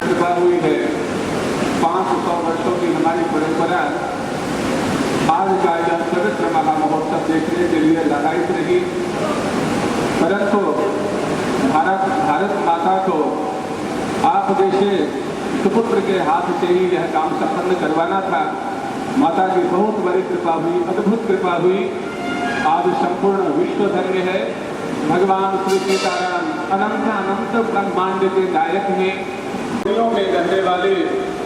कृपा हुई है 500 वर्षों की हमारी परंपरा आज का यह पवित्र महामहोत्सव देखने के लिए लगाई रही, परंतु भारत माता को आप जैसे सुपुत्र के हाथ से ही यह काम संपन्न करवाना था। माता की बहुत बड़ी कृपा हुई, अद्भुत कृपा हुई। आज संपूर्ण विश्व धन्य है। भगवान श्री सीताराम अनंत अनंत ब्रह्मांड के नायक हैं। दिलों में रहने वाले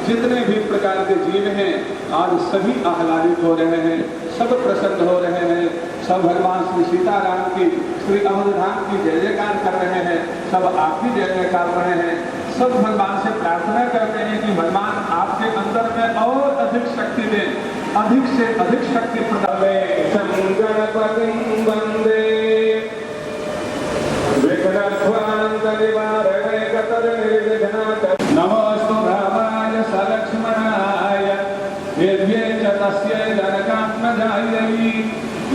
जितने भी प्रकार के जीव हैं आज सभी आह्लादित हो रहे हैं, सब प्रसन्न हो रहे हैं, सब भगवान श्री सीताराम की, श्री अवधधाम की जय जयकार कर रहे हैं, सब आपकी जय जयकार कर रहे हैं। सब भगवान से प्रार्थना करते हैं कि भगवान आपके अंदर में और अधिक शक्ति दें, अधिक से अधिक शक्ति प्रदान करें। वंदे विघ्नध्वंस नमोस्तु रामाय सलक्ष्मणाय दिव्ये च तस्यै जनकात्मजायै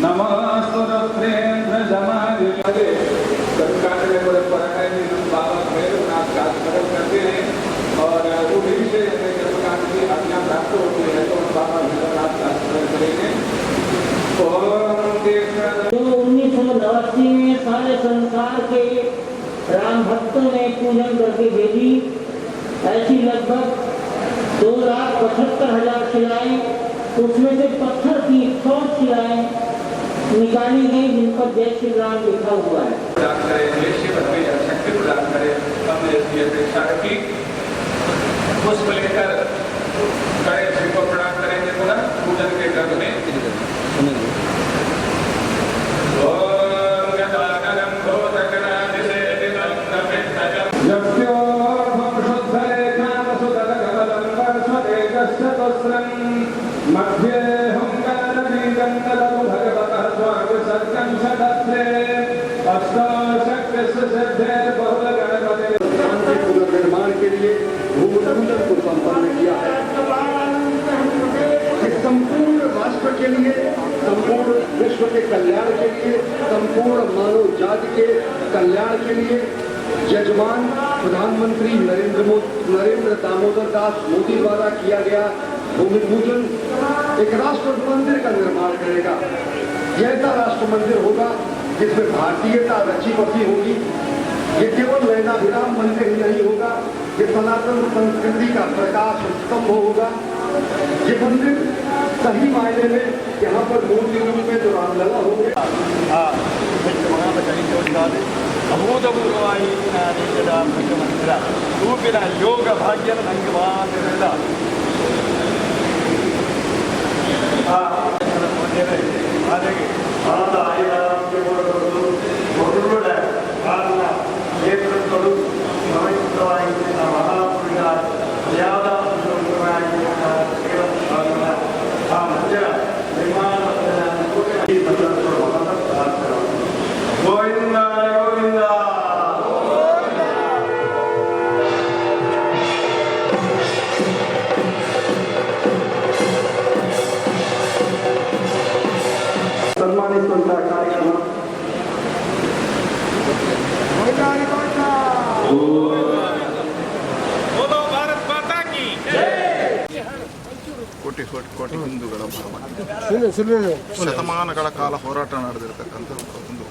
नमोस्तु रुद्रेन्द्रजमादिपदे। संस्कार में परंपरा है कि हम बाबा भैरवनाथ का स्मरण करते हैं और वो भी विषय हमें कर्मकांड की आज्ञा प्राप्त होती है तो हम बाबा भैरवनाथ का स्मरण करेंगे। 1989 में सारे संसार के राम भक्तों ने पूजन करके भेजी। ऐसी लगभग 2,75,000 शिलाएं, उसमें से पत्थर की 100 शिलाएं निकाली गई जिन पर जय श्री राम लिखा हुआ है। शक्ति प्रदान करे हमने इसकी अपेक्षा रखी। पुष्प लेकर गणेश जी को प्रणाम करेंगे पुनः पूजन के क्रम में। मध्ये भगवतः स्वामी सत्यं सदस्ये पुनर्निर्माण के लिए भूमिपूजन को संपन्न किया है। इस संपूर्ण राष्ट्र के लिए, संपूर्ण विश्व के कल्याण के लिए, संपूर्ण मानव जाति के कल्याण के लिए यजमान प्रधानमंत्री नरेंद्र दामोदर दास मोदी द्वारा किया गया भूमि पूजन एक राष्ट्र मंदिर का निर्माण करेगा। यह ऐसा राष्ट्र मंदिर होगा जिसमें भारतीयता रची बसी होगी। ये केवल नैनाभिराम मंदिर ही नहीं होगा, ये सनातन संस्कृति का प्रकाश स्तंभ होगा। ये मंदिर सही मायने में यहाँ पर मूर्ति रूप में जो रामलला होंगे ಅಭೂತಪೂರ್ವವಾಗಿ ನೀಡಿದ ಭಗವಂತರ ರೂಪಿನ ಯೋಗ ಭಾಗ್ಯದ ನನಗೆ ಮಾತ್ರ ಹಾಗಾಗಿ ಭಾರತ ಆಯುಧಾರೋಗ್ಯಗಳು ಮೊದಲ ಕಾರಣ ನೇತೃತ್ವಗಳು ಪವಿತ್ರವಾಗಿ ಮಹಾಪುರುಷ ಯಾದ ಆ ಮಂದಿರ ನಿರ್ಮಾಣ ಗೋವಿಂದ ಗೋವಿಂದ ಸನ್ಮಾನಿಸುವಂತಹ ಕಾರ್ಯಕ್ರಮ ಕೋಟಿ ಹಿಂದೂಗಳ ಭಾವನೆ ಶತಮಾನಗಳ ಕಾಲ ಹೋರಾಟ ನಡೆದಿರತಕ್ಕಂಥ ಒಂದು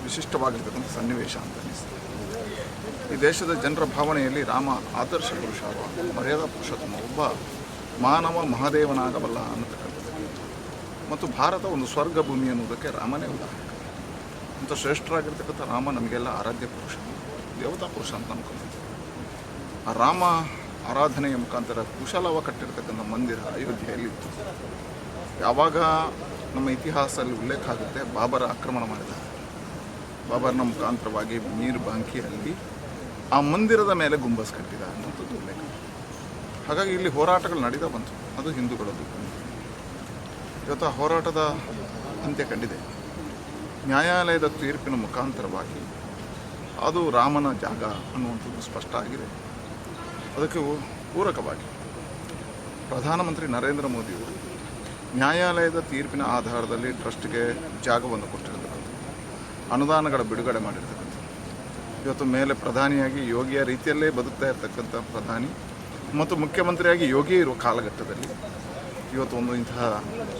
ವಿಶಿಷ್ಟವಾಗಿರ್ತಕ್ಕಂಥ ಸನ್ನಿವೇಶ ಅಂತ ಅನಿಸ್ತದೆ. ಈ ದೇಶದ ಜನರ ಭಾವನೆಯಲ್ಲಿ ರಾಮ ಆದರ್ಶ ಪುರುಷ, ಮರ್ಯಾದಾ ಪುರುಷೋತ್ತಮ, ಒಬ್ಬ ಮಾನವ ಮಹಾದೇವನಾಗಬಲ್ಲ ಅನ್ನತಕ್ಕಂಥದ್ದು. ಮತ್ತು ಭಾರತ ಒಂದು ಸ್ವರ್ಗ ಭೂಮಿ ಅನ್ನೋದಕ್ಕೆ ರಾಮನೇ ಉದಾಹರಣೆ. ಅಂಥ ಶ್ರೇಷ್ಠರಾಗಿರ್ತಕ್ಕಂಥ ರಾಮ ನಮಗೆಲ್ಲ ಆರಾಧ್ಯ ಪುರುಷ, ದೇವತಾ ಪುರುಷ ಅಂತ ಅನ್ಕೊಂಡಿದ್ದೆ. ಆ ರಾಮ ಆರಾಧನೆಯ ಮುಖಾಂತರ ಕುಶಲವ ಕಟ್ಟಿರ್ತಕ್ಕಂಥ ಮಂದಿರ ಅಯೋಧ್ಯೆಯಲ್ಲಿತ್ತು. ಯಾವಾಗ ನಮ್ಮ ಇತಿಹಾಸದಲ್ಲಿ ಉಲ್ಲೇಖ ಆಗುತ್ತೆ, ಬಾಬರ ಆಕ್ರಮಣ ಮಾಡಿದ ಬಾಬರ್ನ ಮುಖಾಂತರವಾಗಿ ಮೀರ್ ಬಾಂಕಿಯಲ್ಲಿ ಆ ಮಂದಿರದ ಮೇಲೆ ಗುಂಬಸ್ ಕಟ್ಟಿದ ಅನ್ನೋಂಥದ್ದು ಉಲ್ಲೇಖ. ಹಾಗಾಗಿ ಇಲ್ಲಿ ಹೋರಾಟಗಳು ನಡೀತಾ ಬಂತು, ಅದು ಹಿಂದೂಗಳದ್ದು. ಇವತ್ತು ಆ ಹೋರಾಟದ ಅಂತ್ಯ ಕಂಡಿದೆ. ನ್ಯಾಯಾಲಯದ ತೀರ್ಪಿನ ಮುಖಾಂತರವಾಗಿ ಅದು ರಾಮನ ಜಾಗ ಅನ್ನುವಂಥದ್ದು ಸ್ಪಷ್ಟ ಆಗಿದೆ. ಅದಕ್ಕೆ ಪೂರಕವಾಗಿ ಪ್ರಧಾನಮಂತ್ರಿ ನರೇಂದ್ರ ಮೋದಿಯವರು ನ್ಯಾಯಾಲಯದ ತೀರ್ಪಿನ ಆಧಾರದಲ್ಲಿ ಟ್ರಸ್ಟ್ಗೆ ಜಾಗವನ್ನು ಕೊಟ್ಟಿರ್ತಕ್ಕಂಥ, ಅನುದಾನಗಳ ಬಿಡುಗಡೆ ಮಾಡಿರ್ತಕ್ಕಂಥ, ಇವತ್ತು ಮೇಲೆ ಪ್ರಧಾನಿಯಾಗಿ ಯೋಗಿಯ ರೀತಿಯಲ್ಲೇ ಬದುಕ್ತಾ ಇರತಕ್ಕಂಥ ಪ್ರಧಾನಿ ಮತ್ತು ಮುಖ್ಯಮಂತ್ರಿಯಾಗಿ ಯೋಗಿ ಇರುವ ಕಾಲಘಟ್ಟದಲ್ಲಿ ಇವತ್ತು ಒಂದು ಇಂತಹ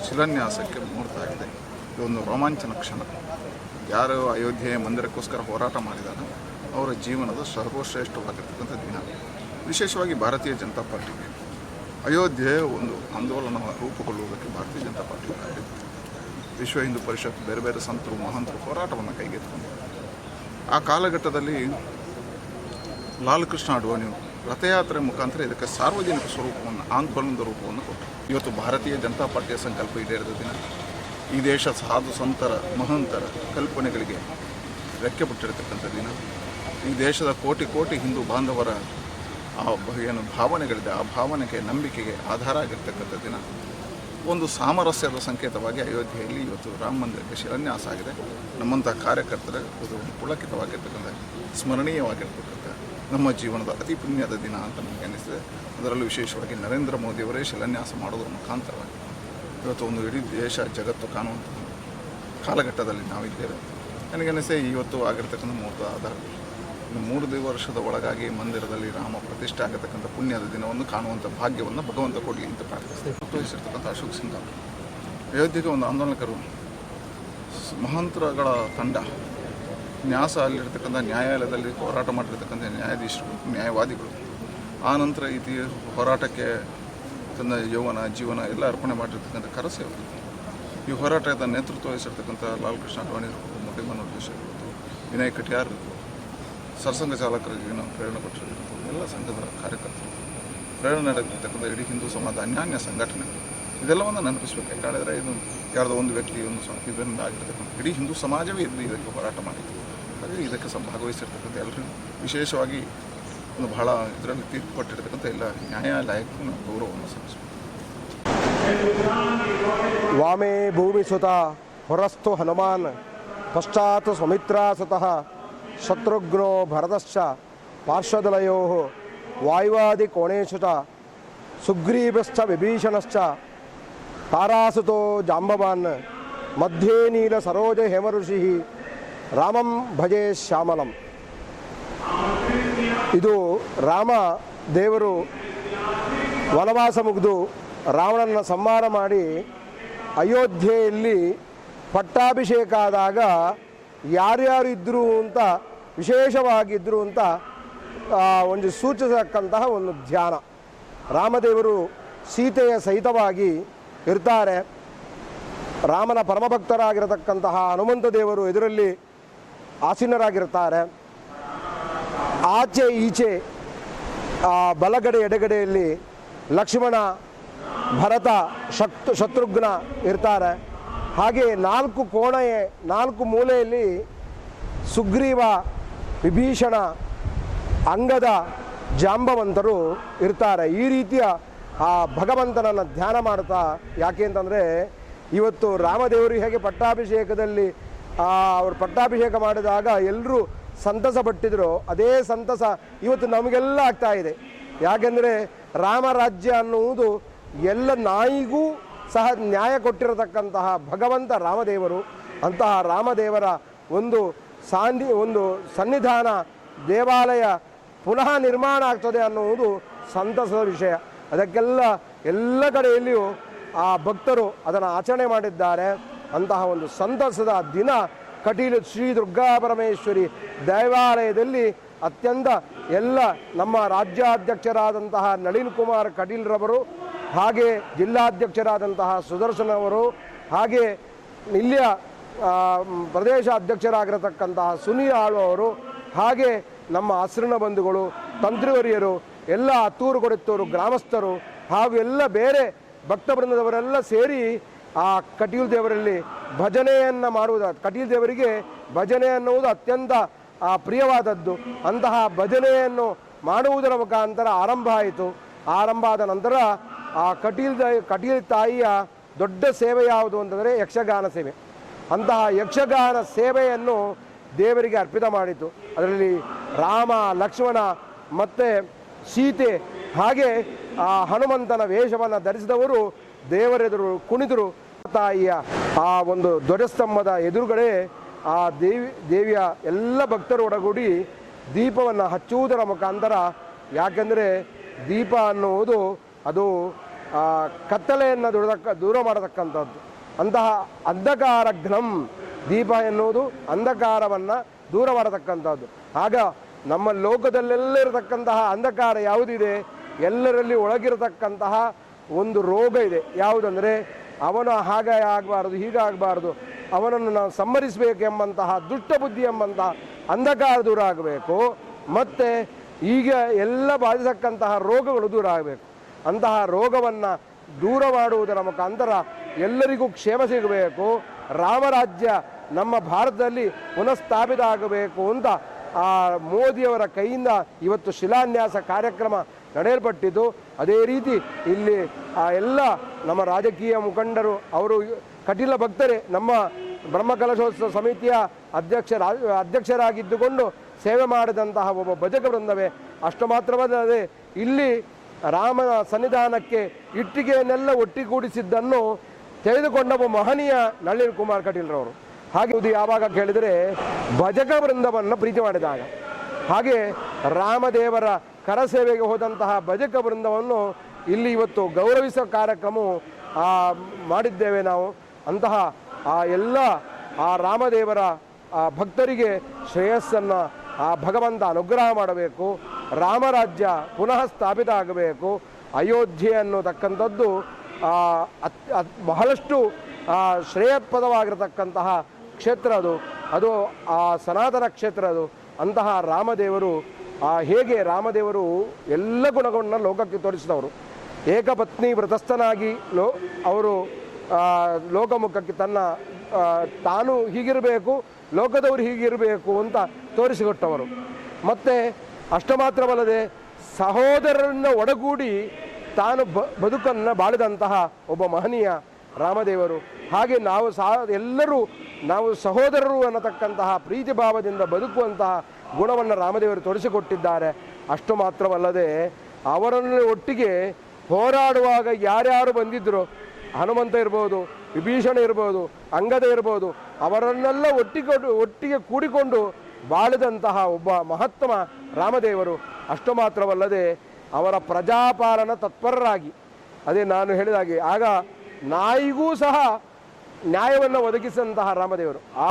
ಶಿಲಾನ್ಯಾಸಕ್ಕೆ ಮುಹೂರ್ತ ಆಗಿದೆ. ಇದೊಂದು ರೋಮಾಂಚನ ಕ್ಷಣ. ಯಾರು ಅಯೋಧ್ಯೆಯ ಮಂದಿರಕ್ಕೋಸ್ಕರ ಹೋರಾಟ ಮಾಡಿದಾರೋ ಅವರ ಜೀವನದ ಸರ್ವಶ್ರೇಷ್ಠವಾಗಿರ್ತಕ್ಕಂಥ ದಿನ. ವಿಶೇಷವಾಗಿ ಭಾರತೀಯ ಜನತಾ ಪಾರ್ಟಿಗೆ ಅಯೋಧ್ಯೆ ಒಂದು ಆಂದೋಲನ ರೂಪುಗೊಳ್ಳುವುದಕ್ಕೆ ಭಾರತೀಯ ಜನತಾ ಪಾರ್ಟಿ ಕಾದಿತ್ತು. ವಿಶ್ವ ಹಿಂದೂ ಪರಿಷತ್ ಬೇರೆ ಬೇರೆ ಸಂತರು ಮಹಾಂತರು ಹೋರಾಟವನ್ನು ಕೈಗೆತ್ತಿಕೊಂಡು ಆ ಕಾಲಘಟ್ಟದಲ್ಲಿ ಲಾಲ್ ಕೃಷ್ಣ ಅಡ್ವಾಣಿಯವರು ರಥಯಾತ್ರೆ ಮುಖಾಂತರ ಇದಕ್ಕೆ ಸಾರ್ವಜನಿಕ ಸ್ವರೂಪವನ್ನು, ಆಂದೋಲನದ ರೂಪವನ್ನು ಕೊಟ್ಟರು. ಇವತ್ತು ಭಾರತೀಯ ಜನತಾ ಪಾರ್ಟಿಯ ಸಂಕಲ್ಪ ಈಡೇರಿದ ದಿನ. ಈ ದೇಶ ಸಾಧು ಸಂತರ ಮಹಂತರ ಕಲ್ಪನೆಗಳಿಗೆ ರೆಕ್ಕೆ ಬಿಟ್ಟಿರತಕ್ಕಂಥ ದಿನ. ಈ ದೇಶದ ಕೋಟಿ ಕೋಟಿ ಹಿಂದೂ ಬಾಂಧವರ ಆ ಏನು ಭಾವನೆಗಳಿದೆ, ಆ ಭಾವನೆಗೆ, ನಂಬಿಕೆಗೆ ಆಧಾರ ಆಗಿರ್ತಕ್ಕಂಥ ದಿನ. ಒಂದು ಸಾಮರಸ್ಯದ ಸಂಕೇತವಾಗಿ ಅಯೋಧ್ಯೆಯಲ್ಲಿ ಇವತ್ತು ರಾಮ ಮಂದಿರಕ್ಕೆ ಶಿಲಾನ್ಯಾಸ ಆಗಿದೆ. ನಮ್ಮಂಥ ಕಾರ್ಯಕರ್ತರ ಇದು ಪುಳಕಿತವಾಗಿರ್ತಕ್ಕಂಥ ಸ್ಮರಣೀಯವಾಗಿರ್ತಕ್ಕಂಥ ನಮ್ಮ ಜೀವನದ ಅತಿ ಪುಣ್ಯದ ದಿನ ಅಂತ ನನಗೆ ಅನ್ನಿಸಿದೆ. ಅದರಲ್ಲೂ ವಿಶೇಷವಾಗಿ ನರೇಂದ್ರ ಮೋದಿಯವರೇ ಶಿಲಾನ್ಯಾಸ ಮಾಡೋದ್ರ ಮುಖಾಂತರವಾಗಿ ಇವತ್ತು ಒಂದು ಇಡೀ ದೇಶ ಜಗತ್ತು ಕಾಣುವಂಥ ಕಾಲಘಟ್ಟದಲ್ಲಿ ನಾವಿದ್ದೇವೆ. ನನಗನ್ನಿಸೆ ಇವತ್ತು ಆಗಿರ್ತಕ್ಕಂಥ ಮುಹೂರ್ತ ಆಧಾರ 3 ವರ್ಷದ ಒಳಗಾಗಿ ಮಂದಿರದಲ್ಲಿ ರಾಮ ಪ್ರತಿಷ್ಠೆ ಆಗತಕ್ಕಂಥ ಪುಣ್ಯದ ದಿನವನ್ನು ಕಾಣುವಂಥ ಭಾಗ್ಯವನ್ನು ಭಗವಂತ ಕೊಡಲಿ ಅಂತ ಪ್ರಾರ್ಥಿಸ್ತೇವೆ. ವಹಿಸಿರ್ತಕ್ಕಂಥ ಅಶೋಕ್ ಸಿಂಗ್ ಅವರು ಅಯೋಧ್ಯೆಗೆ ಒಂದು ಆಂದೋಲನಕರು, ಮಹಾಂತರಗಳ ತಂಡ, ನ್ಯಾಸ ಅಲ್ಲಿರ್ತಕ್ಕಂಥ ನ್ಯಾಯಾಲಯದಲ್ಲಿ ಹೋರಾಟ ಮಾಡಿರ್ತಕ್ಕಂಥ ನ್ಯಾಯಾಧೀಶರು, ನ್ಯಾಯವಾದಿಗಳು, ಆನಂತರ ಈ ಹೋರಾಟಕ್ಕೆ ತನ್ನ ಯೌವನ ಜೀವನ ಎಲ್ಲ ಅರ್ಪಣೆ ಮಾಡಿರ್ತಕ್ಕಂಥ ಕರಸೇವಕರು, ಈ ಹೋರಾಟದ ನೇತೃತ್ವ ವಹಿಸಿರ್ತಕ್ಕಂಥ ಲಾಲ್ ಕೃಷ್ಣ ಅಡ್ವಾಣಿ ಇರ್ಬೋದು, ಮೊಟ್ಟೆ ಮನೋಜ್ ಇರ್ಬೋದು, ವಿನಯ್ ಕಟಿಯಾರ್ ಇರ್ಬೋದು, ಸರ್ಸಂಘ ಚಾಲಕರಿಗೆ ನಾವು ಪ್ರೇರಣೆ ಕೊಟ್ಟಿರ್ಬೋದು, ಎಲ್ಲ ಸಂಘದ ಕಾರ್ಯಕರ್ತರು, ಪ್ರೇರಣೆ ನಡೆದಿರ್ತಕ್ಕಂಥ ಇಡೀ ಹಿಂದೂ ಸಮಾಜ ಅನ್ಯಾನ್ಯ ಸಂಘಟನೆಗಳು, ಇದೆಲ್ಲವನ್ನು ನೆನಪಿಸಬೇಕು. ಯಾಕಂದರೆ ಇದು ಯಾರ್ದೋ ಒಂದು ವ್ಯಕ್ತಿ ಇದರಿಂದ ಆಗಿರ್ತಕ್ಕಂಥ ಇಡೀ ಹಿಂದೂ ಸಮಾಜವೇ ಇದ್ದು ಇದಕ್ಕೆ ಹೋರಾಟ ಮಾಡಿತ್ತು. ಹಾಗಾಗಿ ಇದಕ್ಕೆ ಭಾಗವಹಿಸಿರ್ತಕ್ಕಂಥ ಎಲ್ಲರಿಗೂ ವಿಶೇಷವಾಗಿ ಒಂದು ಬಹಳ ಇದರಲ್ಲಿ ತೀರ್ಪು ಕೊಟ್ಟಿರ್ತಕ್ಕಂಥ ಎಲ್ಲ ನ್ಯಾಯಾಲಯಕ್ಕೂ ನಾವು ಗೌರವವನ್ನು ಸಲ್ಲಿಸಬೇಕು. ವಾಮೇ ಭೂಮಿಸುತ ಹೊರಸ್ತು ಹನುಮಾನ್ ಪಶ್ಚಾತ್ ಸ್ವಮಿತ್ರಾಸುತಃ ಶತ್ರುಘ್ನೋ ಭರತಶ್ಚ ಪಾರ್ಶ್ವದಲಯೋ ವಾಯುವಾದಿ ಕೋಣೇಶು ಚ ಸುಗ್ರೀವಶ್ಚ ವಿಭೀಷಣಶ್ಚ ತಾರಾಸುತೋ ಜಾಂಬವಾನ್ ಮಧ್ಯೆ ನೀಲ ಸರೋಜ ಹೇಮಋಷಿ ರಾಮಂ ಭಜೆ ಶ್ಯಾಮಲಂ. ಇದು ರಾಮ ದೇವರು ವನವಾಸ ಮುಗಿದು ರಾವಣನ ಸಂಹಾರ ಮಾಡಿ ಅಯೋಧ್ಯೆಯಲ್ಲಿ ಪಟ್ಟಾಭಿಷೇಕ ಆದಾಗ ಯಾರ್ಯಾರು ಇದ್ದರು ಅಂತ ವಿಶೇಷವಾಗಿದ್ದರು ಅಂತ ಒಂದು ಸೂಚಿಸತಕ್ಕಂತಹ ಒಂದು ಧ್ಯಾನ. ರಾಮದೇವರು ಸೀತೆಯ ಸಹಿತವಾಗಿ ಇರ್ತಾರೆ. ರಾಮನ ಪರಮಭಕ್ತರಾಗಿರತಕ್ಕಂತಹ ಹನುಮಂತ ದೇವರು ಇದರಲ್ಲಿ ಆಸೀನರಾಗಿರ್ತಾರೆ. ಆಚೆ ಈಚೆ ಬಲಗಡೆ ಎಡಗಡೆಯಲ್ಲಿ ಲಕ್ಷ್ಮಣ, ಭರತ, ಶತ್ರುಘ್ನ ಇರ್ತಾರೆ. ಹಾಗೆ 4 ಮೂಲೆಯಲ್ಲಿ ಸುಗ್ರೀವ, ವಿಭೀಷಣ, ಅಂಗದ, ಜಾಂಬವಂತರು ಇರ್ತಾರೆ. ಈ ರೀತಿಯ ಆ ಭಗವಂತನನ್ನು ಧ್ಯಾನ ಮಾಡ್ತಾ, ಯಾಕೆ ಅಂತಂದರೆ ಇವತ್ತು ರಾಮದೇವರು ಹೇಗೆ ಪಟ್ಟಾಭಿಷೇಕದಲ್ಲಿ ಅವರು ಪಟ್ಟಾಭಿಷೇಕ ಮಾಡಿದಾಗ ಎಲ್ಲರೂ ಸಂತಸ ಪಟ್ಟಿದ್ರು, ಅದೇ ಸಂತಸ ಇವತ್ತು ನಮಗೆಲ್ಲ ಆಗ್ತಾ ಇದೆ. ಯಾಕೆಂದರೆ ರಾಮರಾಜ್ಯ ಅನ್ನುವುದು ಎಲ್ಲ ನಾಯಿಗೂ ಸಹ ನ್ಯಾಯ ಕೊಟ್ಟಿರತಕ್ಕಂತಹ ಭಗವಂತ ರಾಮದೇವರು. ಅಂತಹ ರಾಮದೇವರ ಒಂದು ಸನ್ನಿಧಾನ, ದೇವಾಲಯ ಪುನಃ ನಿರ್ಮಾಣ ಆಗ್ತದೆ ಅನ್ನುವುದು ಸಂತಸದ ವಿಷಯ. ಅದಕ್ಕೆಲ್ಲ ಎಲ್ಲ ಕಡೆಯಲ್ಲಿಯೂ ಆ ಭಕ್ತರು ಅದನ್ನು ಆಚರಣೆ ಮಾಡಿದ್ದಾರೆ. ಅಂತಹ ಒಂದು ಸಂತಸದ ದಿನ ಕಟೀಲು ಶ್ರೀ ದುರ್ಗಾ ಪರಮೇಶ್ವರಿ ದೇವಾಲಯದಲ್ಲಿ ಅತ್ಯಂತ ಎಲ್ಲ ನಮ್ಮ ರಾಜ್ಯಾಧ್ಯಕ್ಷರಾದಂತಹ ನಳಿನ್ ಕುಮಾರ್ ಕಟೀಲ್ರವರು, ಹಾಗೆ ಜಿಲ್ಲಾಧ್ಯಕ್ಷರಾದಂತಹ ಸುದರ್ಶನ್ ಅವರು, ಹಾಗೆ ಇಲ್ಲಿಯ ಪ್ರದೇಶ ಅಧ್ಯಕ್ಷರಾಗಿರತಕ್ಕಂತಹ ಸುನೀಲ್ ಆಳು ಅವರು, ಹಾಗೆ ನಮ್ಮ ಹಸಿರಿನ ಬಂಧುಗಳು, ತಂತ್ರಿವರಿಯರು, ಎಲ್ಲ ಹತ್ತೂರು ಕೊಡೆತ್ತೂರು ಗ್ರಾಮಸ್ಥರು ಹಾಗೂ ಎಲ್ಲ ಬೇರೆ ಭಕ್ತವೃಂದದವರೆಲ್ಲ ಸೇರಿ ಆ ಕಟೀಲ್ ದೇವರಲ್ಲಿ ಭಜನೆಯನ್ನು ಮಾಡುವುದು. ಕಟೀಲ್ ದೇವರಿಗೆ ಭಜನೆ ಅನ್ನುವುದು ಅತ್ಯಂತ ಪ್ರಿಯವಾದದ್ದು. ಅಂತಹ ಭಜನೆಯನ್ನು ಮಾಡುವುದರ ಮುಖಾಂತರ ಆರಂಭ ಆಯಿತು. ಆರಂಭ ಆದ ನಂತರ ಆ ಕಟೀಲ್ ತಾಯಿಯ ದೊಡ್ಡ ಸೇವೆ ಯಾವುದು ಅಂತಂದರೆ ಯಕ್ಷಗಾನ ಸೇವೆ. ಅಂತಹ ಯಕ್ಷಗಾನ ಸೇವೆಯನ್ನು ದೇವರಿಗೆ ಅರ್ಪಿತ ಮಾಡಿತು. ಅದರಲ್ಲಿ ರಾಮ, ಲಕ್ಷ್ಮಣ ಮತ್ತು ಸೀತೆ, ಹಾಗೆ ಆ ಹನುಮಂತನ ವೇಷವನ್ನು ಧರಿಸಿದವರು ದೇವರೆದುರು ಕುಣಿದರು. ತಾಯಿಯ ಆ ಒಂದು ಧ್ವಜಸ್ತಂಭದ ಎದುರುಗಡೆ ಆ ದೇವಿಯ ಎಲ್ಲ ಭಕ್ತರು ಒಡಗೂಡಿ ದೀಪವನ್ನು ಹಚ್ಚುವುದರ ಮುಖಾಂತರ, ಯಾಕೆಂದರೆ ದೀಪ ಅನ್ನುವುದು ಅದು ಕತ್ತಲೆಯನ್ನು ದೂರ ಮಾಡತಕ್ಕಂಥದ್ದು. ಅಂತಹ ಅಂಧಕಾರಘ್ನಂ, ದೀಪ ಎನ್ನುವುದು ಅಂಧಕಾರವನ್ನು ದೂರ ಮಾಡತಕ್ಕಂಥದ್ದು. ಆಗ ನಮ್ಮ ಲೋಕದಲ್ಲೆಲ್ಲ ಇರತಕ್ಕಂತಹ ಅಂಧಕಾರ ಯಾವುದಿದೆ, ಎಲ್ಲರಲ್ಲಿ ಒಳಗಿರತಕ್ಕಂತಹ ಒಂದು ರೋಗ ಇದೆ. ಯಾವುದಂದರೆ ಅವನು ಹಾಗೆ ಆಗಬಾರ್ದು, ಹೀಗಾಗಬಾರ್ದು, ಅವನನ್ನು ನಾವು ಸಂಹರಿಸಬೇಕೆಂಬಂತಹ ದುಷ್ಟಬುದ್ಧಿ ಎಂಬಂತಹ ಅಂಧಕಾರ ದೂರ ಆಗಬೇಕು. ಮತ್ತು ಈಗ ಎಲ್ಲ ಬಾಧಿಸಕ್ಕಂತಹ ರೋಗಗಳು ದೂರ ಆಗಬೇಕು. ಅಂತಹ ರೋಗವನ್ನು ದೂರ ಮಾಡುವುದರ ಮುಖಾಂತರ ಎಲ್ಲರಿಗೂ ಕ್ಷೇಮ ಸಿಗಬೇಕು, ರಾಮರಾಜ್ಯ ನಮ್ಮ ಭಾರತದಲ್ಲಿ ಪುನಃಸ್ಥಾಪಿತ ಆಗಬೇಕು ಅಂತ ಆ ಮೋದಿಯವರ ಕೈಯಿಂದ ಇವತ್ತು ಶಿಲಾನ್ಯಾಸ ಕಾರ್ಯಕ್ರಮ ನಡೆಯಲ್ಪಟ್ಟಿತು. ಅದೇ ರೀತಿ ಇಲ್ಲಿ ಆ ಎಲ್ಲ ನಮ್ಮ ರಾಜಕೀಯ ಮುಖಂಡರು ಅವರು ಕಟೀಲ ಭಕ್ತರೇ ನಮ್ಮ ಬ್ರಹ್ಮಕಲಶೋತ್ಸವ ಸಮಿತಿಯ ಅಧ್ಯಕ್ಷರಾಗಿದ್ದುಕೊಂಡು ಸೇವೆ ಮಾಡಿದಂತಹ ಒಬ್ಬ ಭಜಕ ವೃಂದವೇ. ಅಷ್ಟು ಮಾತ್ರವಲ್ಲದೆ ಇಲ್ಲಿ ರಾಮನ ಸನ್ನಿಧಾನಕ್ಕೆ ಇಟ್ಟಿಗೆಯನ್ನೆಲ್ಲ ಒಟ್ಟಿಗೂಡಿಸಿದ್ದನ್ನು ತೆಗೆದುಕೊಂಡ ಒಬ್ಬ ಮಹನೀಯ ನಳಿನ್ ಕುಮಾರ್ ಕಟೀಲ್ರವರು. ಹಾಗೆ ಇದು ಯಾವಾಗ ಕೇಳಿದರೆ ಭಜಕ ವೃಂದವನ್ನು ಪ್ರೀತಿ ಮಾಡಿದಾಗ, ಹಾಗೆ ರಾಮದೇವರ ಕರಸೇವೆಗೆ ಹೋದಂತಹ ಭಜಕ ವೃಂದವನ್ನು ಇಲ್ಲಿ ಇವತ್ತು ಗೌರವಿಸೋ ಕಾರ್ಯಕ್ರಮ ಮಾಡಿದ್ದೇವೆ ನಾವು. ಅಂತಹ ಆ ಎಲ್ಲ ಆ ರಾಮದೇವರ ಆ ಭಕ್ತರಿಗೆ ಶ್ರೇಯಸ್ಸನ್ನು ಆ ಭಗವಂತ ಅನುಗ್ರಹ ಮಾಡಬೇಕು. ರಾಮರಾಜ್ಯ ಪುನಃ ಸ್ಥಾಪಿತ ಆಗಬೇಕು. ಅಯೋಧ್ಯೆ ಅನ್ನತಕ್ಕಂಥದ್ದು ಬಹಳಷ್ಟು ಶ್ರೇಯಪ್ರದವಾಗಿರತಕ್ಕಂತಹ ಕ್ಷೇತ್ರ ಅದು ಆ ಸನಾತನ ಕ್ಷೇತ್ರ ಅದು. ಅಂತಹ ರಾಮದೇವರು ಹೇಗೆ ರಾಮದೇವರು ಎಲ್ಲ ಗುಣಗಳನ್ನು ಲೋಕಕ್ಕೆ ತೋರಿಸಿದವರು. ಏಕಪತ್ನಿ ವ್ರತಸ್ಥನಾಗಿ ಅವರು ಲೋಕಮುಖಕ್ಕೆ ತಾನು ಹೀಗಿರಬೇಕು, ಲೋಕದವರು ಹೀಗಿರಬೇಕು ಅಂತ ತೋರಿಸಿಕೊಟ್ಟವರು. ಮತ್ತು ಅಷ್ಟು ಮಾತ್ರವಲ್ಲದೆ ಸಹೋದರರನ್ನು ಒಡಗೂಡಿ ತಾನು ಬದುಕನ್ನು ಬಾಳಿದಂತಹ ಒಬ್ಬ ಮಹನೀಯ ರಾಮದೇವರು. ಹಾಗೆ ಎಲ್ಲರೂ ನಾವು ಸಹೋದರರು ಅನ್ನತಕ್ಕಂತಹ ಪ್ರೀತಿ ಭಾವದಿಂದ ಬದುಕುವಂತಹ ಗುಣವನ್ನು ರಾಮದೇವರು ತೋರಿಸಿಕೊಟ್ಟಿದ್ದಾರೆ. ಅಷ್ಟು ಮಾತ್ರವಲ್ಲದೆ ಅವರನ್ನು ಒಟ್ಟಿಗೆ ಹೋರಾಡುವಾಗ ಯಾರ್ಯಾರು ಬಂದಿದ್ದರು, ಹನುಮಂತ ಇರ್ಬೋದು, ವಿಭೀಷಣ ಇರ್ಬೋದು, ಅಂಗದ ಇರ್ಬೋದು, ಅವರನ್ನೆಲ್ಲ ಒಟ್ಟಿಗೆ ಕೂಡಿಕೊಂಡು ಬಾಳಿದಂತಹ ಒಬ್ಬ ಮಹಾತ್ಮ ರಾಮದೇವರು. ಅಷ್ಟು ಮಾತ್ರವಲ್ಲದೆ ಅವರ ಪ್ರಜಾಪಾಲನ ತತ್ಪರರಾಗಿ, ಅದೇ ನಾನು ಹೇಳಿದಾಗೆ ಆಗ ನಾಯಿಗೂ ಸಹ ನ್ಯಾಯವನ್ನು ಒದಗಿಸಿದಂತಹ ರಾಮದೇವರು.